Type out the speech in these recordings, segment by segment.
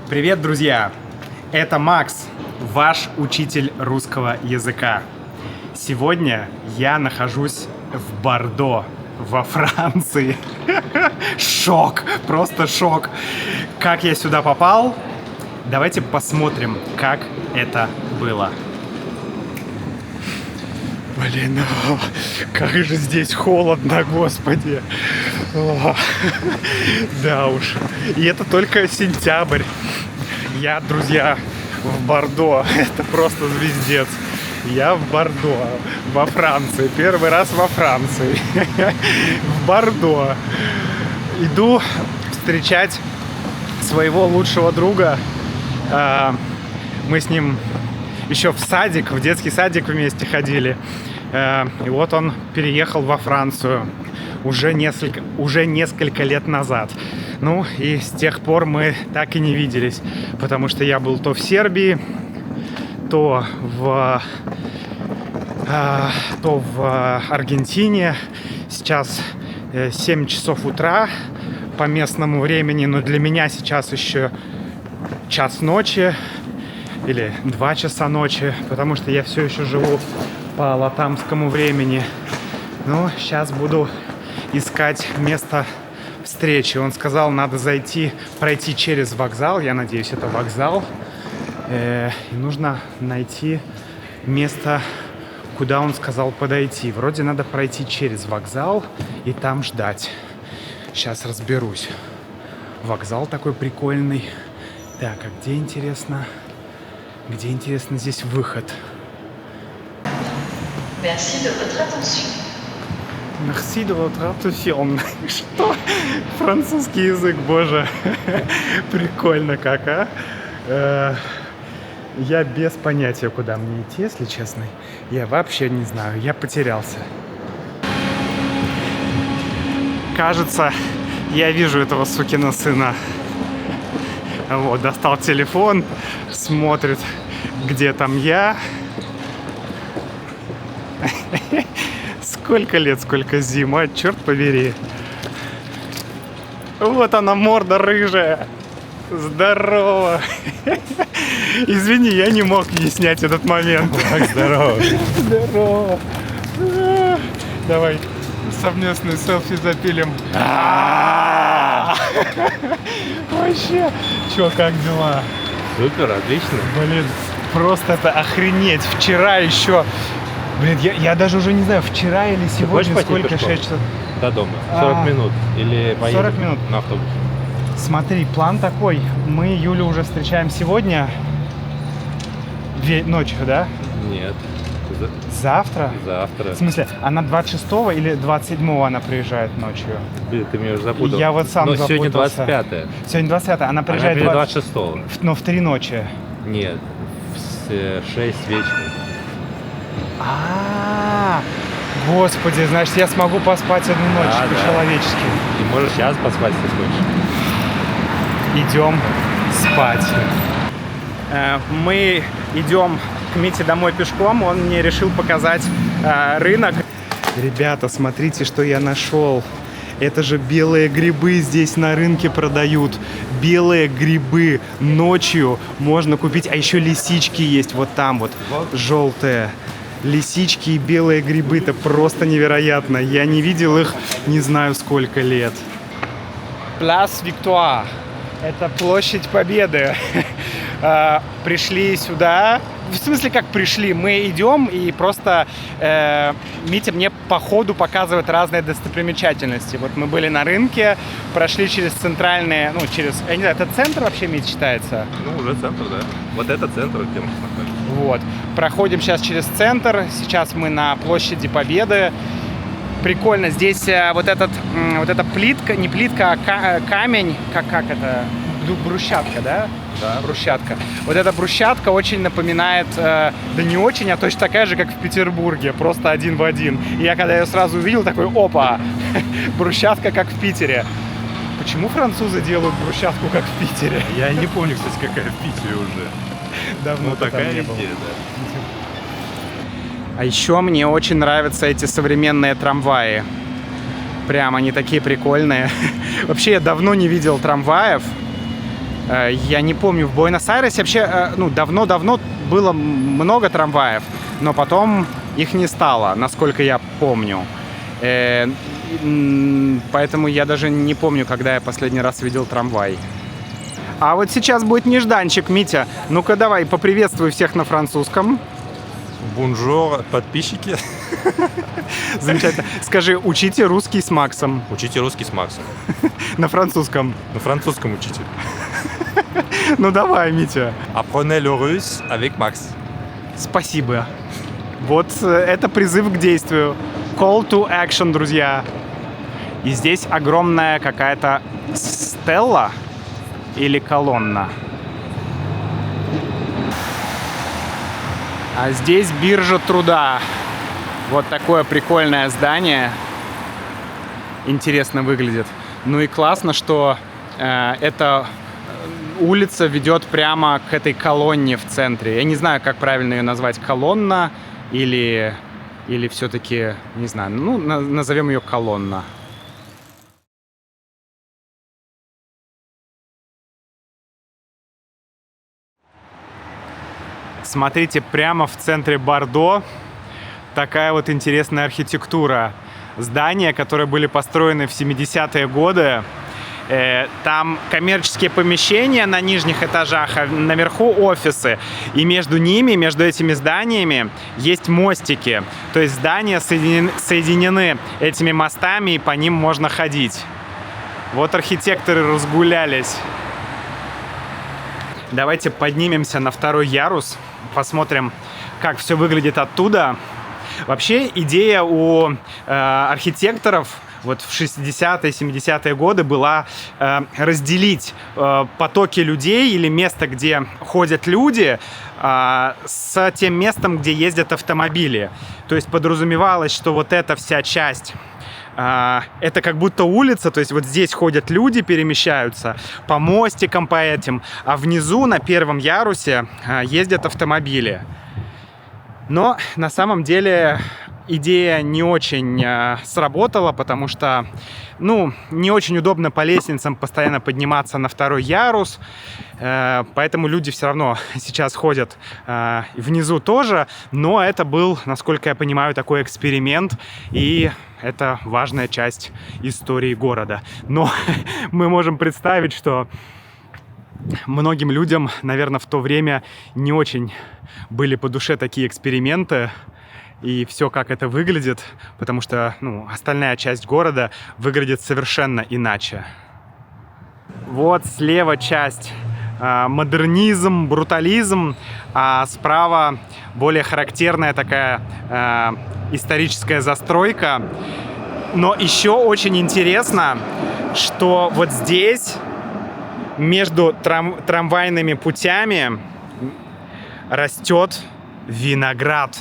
Привет, друзья! Это Макс, ваш учитель русского языка. Сегодня я нахожусь в Бордо, во Франции. Шок, просто шок. Как я сюда попал? Давайте посмотрим, как это было. Блин, как же здесь холодно, господи. Да уж. И это только сентябрь. Я, друзья, в Бордо. Это просто звездец. Я в Бордо, во Франции. Первый раз во Франции. В Бордо. Иду встречать своего лучшего друга. Мы с ним еще в садик, в детский садик вместе ходили. И вот он переехал во Францию уже несколько лет назад. Ну и с тех пор мы так и не виделись, потому что я был то в Сербии, то в Аргентине. Сейчас 7 часов утра по местному времени, но для меня сейчас еще час ночи или 2 часа ночи, потому что я все еще живу по латамскому времени. Ну, сейчас буду искать место встречи. Он сказал, надо пройти через вокзал. Я надеюсь, это вокзал. И нужно найти место, куда он сказал подойти. Вроде надо пройти через вокзал и там ждать. Сейчас разберусь. Вокзал такой прикольный. Так, а где интересно? Где интересно здесь выход? Merci de votre attention. Merci de votre attention. Что? Французский язык, боже. Прикольно как, а? Я без понятия, куда мне идти, если честно. Я вообще не знаю, я потерялся. Кажется, я вижу этого сукина сына. Вот, достал телефон, смотрит, где там я. Сколько лет, сколько зим, а, черт побери. Вот она, морда рыжая. Здорово. Извини, я не мог не снять этот момент. Так, здорово. Здорово. Давай совместный селфи запилим. Вообще. Чё, как дела? Супер, отлично. Блин, просто это охренеть. Вчера еще... Блин, я даже уже не знаю, вчера или сегодня сколько, 6 часов. До дома. 40 минут. Или поедем 40 минут. на автобусе. Смотри, план такой. Мы Юлю уже встречаем сегодня ночью, да? Нет. Завтра? Завтра. В смысле, она 26-го или 27-го она приезжает ночью? Блин, ты меня уже запутал. Я вот сам Но сегодня запутался. 25-е. Сегодня 25-е, она приезжает 26-го. но в 3 ночи. Нет, в 6 вечера. Господи, значит, я смогу поспать одну ночь Да. по-человечески. Ты можешь сейчас поспать, если хочешь. Идем спать. Мы идем к Мите домой пешком. Он мне решил показать рынок. Ребята, смотрите, что я нашел. Это же белые грибы здесь на рынке продают. Белые грибы ночью можно купить. А еще лисички есть вот там вот, желтые. Лисички и белые грибы. Это просто невероятно. Я не видел их не знаю сколько лет. Place Victoire. Это площадь Победы. Пришли сюда. В смысле, как пришли? Мы идем и просто Митя мне по ходу показывает разные достопримечательности. Вот мы были на рынке, прошли через центральные, я не знаю, это центр вообще, Митя, считается? Ну, уже центр, да. Вот это центр, где мы находимся. Вот. Проходим сейчас через центр. Сейчас мы на площади Победы. Прикольно. Здесь вот эта плитка, не плитка, а камень. Как это? Брусчатка, да? Да. Брусчатка. Вот эта брусчатка очень напоминает, да не очень, а точно такая же, как в Петербурге. Просто один в один. И я когда ее сразу увидел, такой, опа! Брусчатка, как в Питере. Почему французы делают брусчатку, как в Питере? Я не помню, кстати, какая в Питере уже. Давно Ну, такая не было. идея, да. А еще мне очень нравятся эти современные трамваи. Прям они такие прикольные. Вообще я давно не видел трамваев. Я не помню, в Буэнос-Айресе вообще, ну, давно-давно было много трамваев, но потом их не стало, насколько я помню. Поэтому я даже не помню, когда я последний раз видел трамвай. А вот сейчас будет нежданчик, Митя. Ну-ка давай, поприветствуй всех на французском. Бонжур, подписчики. Замечательно. Скажи, учите русский с Максом. Учите русский с Максом. На французском. На французском учите. Ну давай, Митя. Apprenez le russe avec Max. Спасибо. Вот это призыв к действию. Call to action, друзья. И здесь огромная какая-то стелла или колонна. А здесь биржа труда. Вот такое прикольное здание. Интересно выглядит. Ну и классно, что эта улица ведет прямо к этой колонне в центре. Я не знаю, как правильно ее назвать. Колонна или все-таки, не знаю, ну, назовем ее колонна. Смотрите, прямо в центре Бордо такая вот интересная архитектура. Здания, которые были построены в 70-е годы. Там коммерческие помещения на нижних этажах, а наверху офисы. И между ними, между этими зданиями есть мостики. То есть здания соединены этими мостами, и по ним можно ходить. Вот архитекторы разгулялись. Давайте поднимемся на второй ярус, посмотрим, как все выглядит оттуда. Вообще идея у архитекторов вот в 60-е, 70-е годы была разделить потоки людей или место, где ходят люди, с тем местом, где ездят автомобили. То есть подразумевалось, что вот эта вся часть это как будто улица, то есть вот здесь ходят люди, перемещаются по мостикам, по этим, а внизу на первом ярусе ездят автомобили. Но на самом деле идея не очень сработала, потому что, ну, не очень удобно по лестницам постоянно подниматься на второй ярус, поэтому люди все равно сейчас ходят внизу тоже, но это был, насколько я понимаю, такой эксперимент, и это важная часть истории города. Но мы можем представить, что многим людям, наверное, в то время не очень были по душе такие эксперименты и все, как это выглядит, потому что, ну, остальная часть города выглядит совершенно иначе. Вот слева часть модернизм, брутализм, а справа более характерная такая историческая застройка. Но еще очень интересно, что вот здесь между трамвайными путями растет виноград.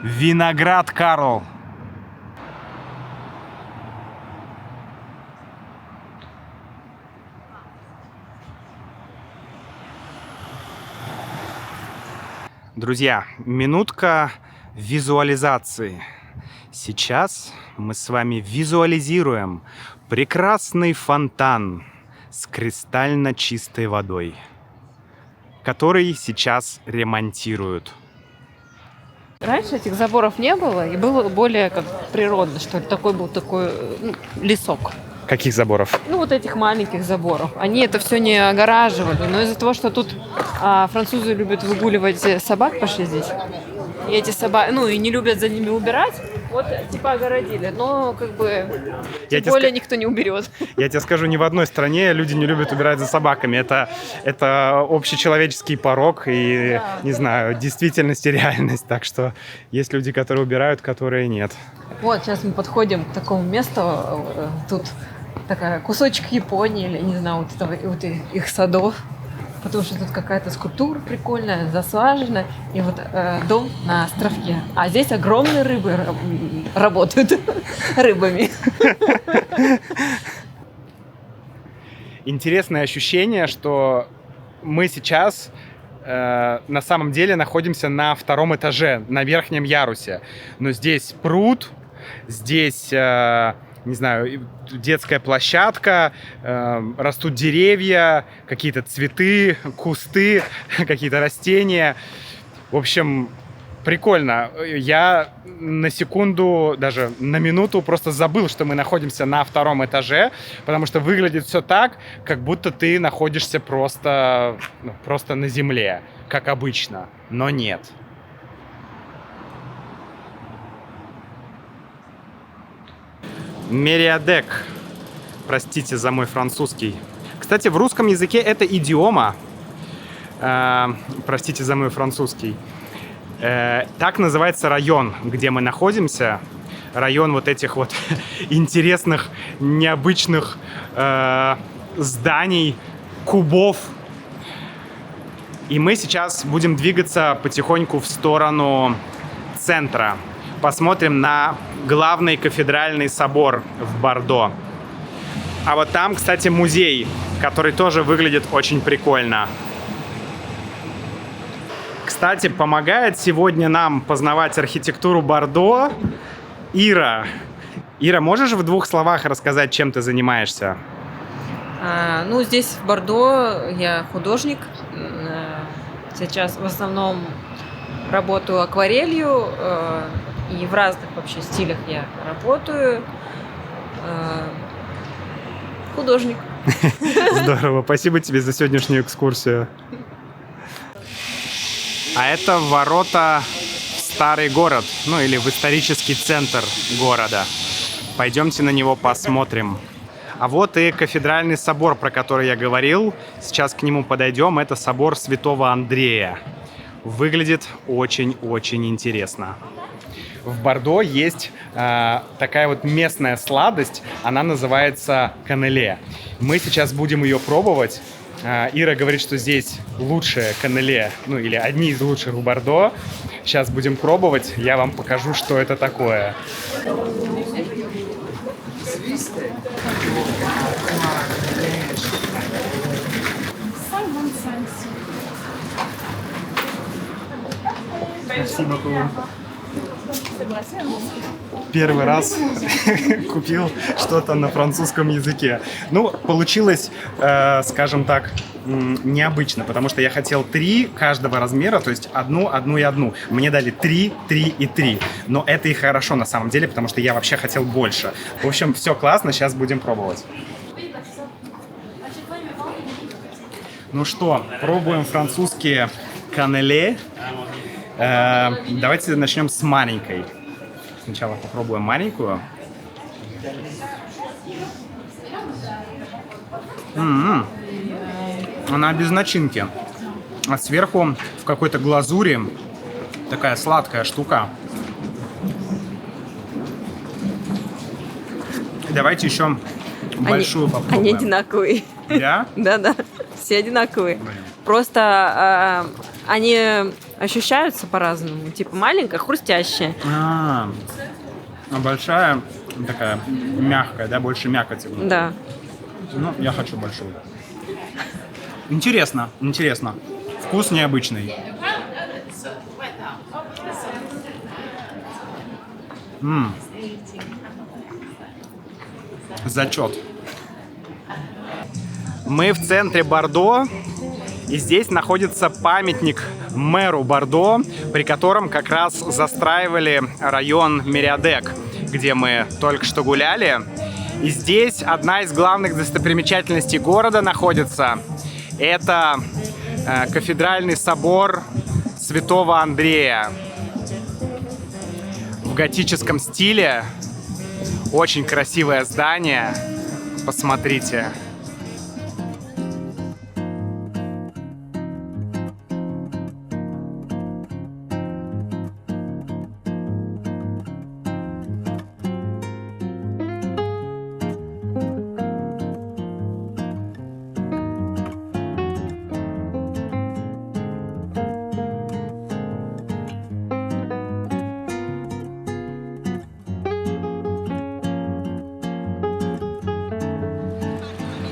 Виноград, Карл. Друзья, минутка визуализации. Сейчас мы с вами визуализируем прекрасный фонтан с кристально чистой водой, который сейчас ремонтируют. Раньше этих заборов не было, и было более как природно, что ли. Такой был лесок. Каких заборов? Ну, вот этих маленьких заборов. Они это все не огораживали, но из-за того, что тут французы любят выгуливать собак, пошли здесь. И эти собаки, ну, и не любят за ними убирать, вот, типа, огородили. Но, как бы, тем более никто не уберет. Я тебе скажу, ни в одной стране люди не любят убирать за собаками. Это общечеловеческий порок и, не знаю, действительность и реальность. Так что есть люди, которые убирают, которые нет. Вот, сейчас мы подходим к такому месту. Тут такая кусочек Японии, или, не знаю, вот их садов. Потому что тут какая-то скульптура прикольная, засажена, и вот дом на островке. А здесь огромные рыбы работают рыбами. Интересное ощущение, что мы сейчас на самом деле находимся на втором этаже, на верхнем ярусе. Но здесь пруд, здесь не знаю, детская площадка, растут деревья, какие-то цветы, кусты, какие-то растения. В общем, прикольно. Я на секунду, даже на минуту просто забыл, что мы находимся на 2-м этаже, потому что выглядит все так, как будто ты находишься просто на земле, как обычно. Но нет. Мериадек. Простите за мой французский. Кстати, в русском языке это идиома. Простите за мой французский. Так называется район, где мы находимся. Район вот этих вот интересных, необычных зданий, кубов. И мы сейчас будем двигаться потихоньку в сторону центра. Посмотрим на главный кафедральный собор в Бордо. А вот там, кстати, музей, который тоже выглядит очень прикольно. Кстати, помогает сегодня нам познавать архитектуру Бордо Ира. Ира, можешь в 2 словах рассказать, чем ты занимаешься? Ну, здесь в Бордо я художник. Сейчас в основном работаю акварелью. И в разных вообще стилях я работаю. Художник. Здорово. Спасибо тебе за сегодняшнюю экскурсию. А это ворота в старый город, ну или в исторический центр города. Пойдемте на него посмотрим. А вот и кафедральный собор, про который я говорил. Сейчас к нему подойдем. Это собор Святого Андрея. Выглядит очень-очень интересно. В Бордо есть такая вот местная сладость, она называется каннеле. Мы сейчас будем ее пробовать. Ира говорит, что здесь лучшее каннеле, ну или одни из лучших в Бордо. Сейчас будем пробовать, я вам покажу, что это такое. Спасибо. Первый раз купил что-то на французском языке. Ну, получилось, скажем так, необычно, потому что я хотел 3 каждого размера, то есть одну и одну. Мне дали 3, 3 и 3. Но это и хорошо на самом деле, потому что я вообще хотел больше. В общем, все классно, сейчас будем пробовать. Ну что, пробуем французские каннеле. Давайте начнем с маленькой. Сначала попробуем маленькую. Она без начинки. А сверху в какой-то глазури такая сладкая штука. Давайте еще большую попробуем. Они одинаковые. Да? Да-да, все одинаковые. Просто они ощущаются по-разному. Типа маленькая, хрустящая. А большая такая мягкая, да, больше мякоти. Да. Ну, я хочу большую. Интересно, интересно. Вкус необычный. Зачет. Мы в центре Бордо, и здесь находится памятник мэру Бордо, при котором как раз застраивали район Мериадек, где мы только что гуляли. И здесь одна из главных достопримечательностей города находится. Это кафедральный собор Святого Андрея в готическом стиле. Очень красивое здание. Посмотрите.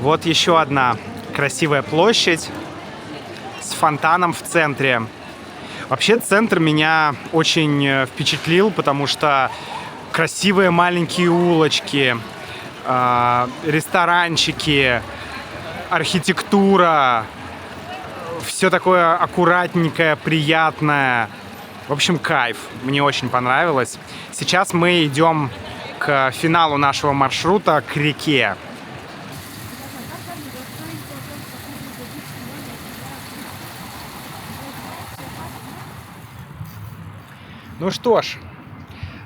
Вот еще одна красивая площадь с фонтаном в центре. Вообще центр меня очень впечатлил, потому что красивые маленькие улочки, ресторанчики, архитектура, все такое аккуратненькое, приятное. В общем, кайф. Мне очень понравилось. Сейчас мы идем к финалу нашего маршрута, к реке. Ну что ж,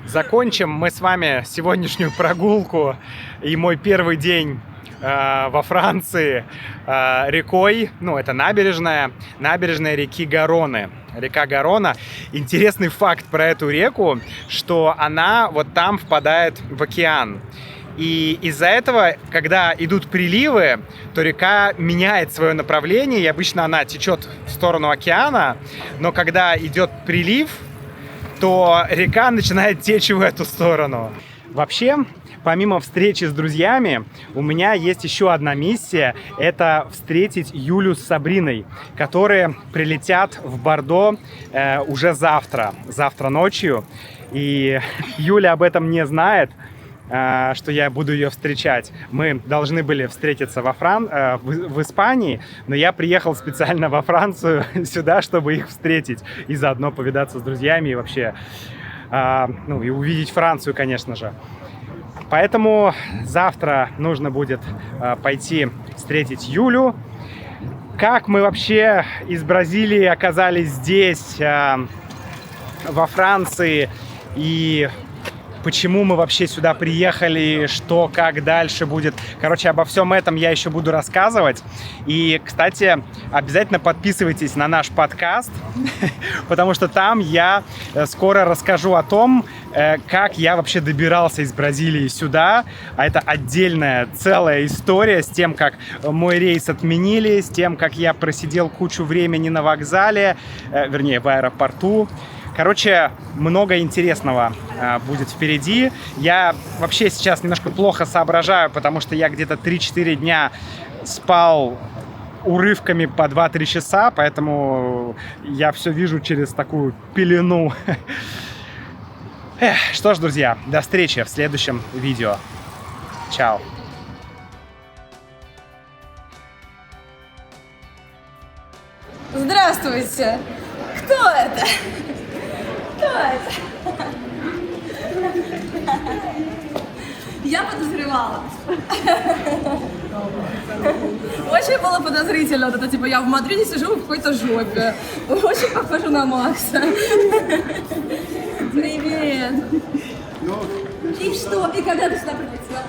закончим мы с вами сегодняшнюю прогулку и мой первый день во Франции рекой. Ну, это набережная реки Гароны. Река Гарона. Интересный факт про эту реку, что она вот там впадает в океан. И из-за этого, когда идут приливы, то река меняет свое направление, и обычно она течет в сторону океана, но когда идет прилив, то река начинает течь в эту сторону. Вообще, помимо встречи с друзьями, у меня есть еще одна миссия. Это встретить Юлю с Сабриной, которые прилетят в Бордо уже завтра ночью. И Юля об этом не знает, что я буду ее встречать. Мы должны были встретиться в Испании, но я приехал специально во Францию сюда, чтобы их встретить и заодно повидаться с друзьями и вообще, и увидеть Францию, конечно же. Поэтому завтра нужно будет пойти встретить Юлю. Как мы вообще из Бразилии оказались здесь, во Франции, и почему мы вообще сюда приехали, что, как дальше будет. Короче, обо всем этом я еще буду рассказывать. И, кстати, обязательно подписывайтесь на наш подкаст, потому что там я скоро расскажу о том, как я вообще добирался из Бразилии сюда. А это отдельная целая история с тем, как мой рейс отменили, с тем, как я просидел кучу времени на вокзале, вернее, в аэропорту. Короче, много интересного будет впереди. Я вообще сейчас немножко плохо соображаю, потому что я где-то 3-4 дня спал урывками по 2-3 часа, поэтому я все вижу через такую пелену. Что ж, друзья, до встречи в следующем видео. Чао. Здравствуйте! Кто это? Кто это? Я подозревала. Очень было подозрительно. Вот это, типа, я в Мадриде сижу в какой-то жопе. Очень похоже на Макса. Привет. И что? И когда ты сюда прилетела?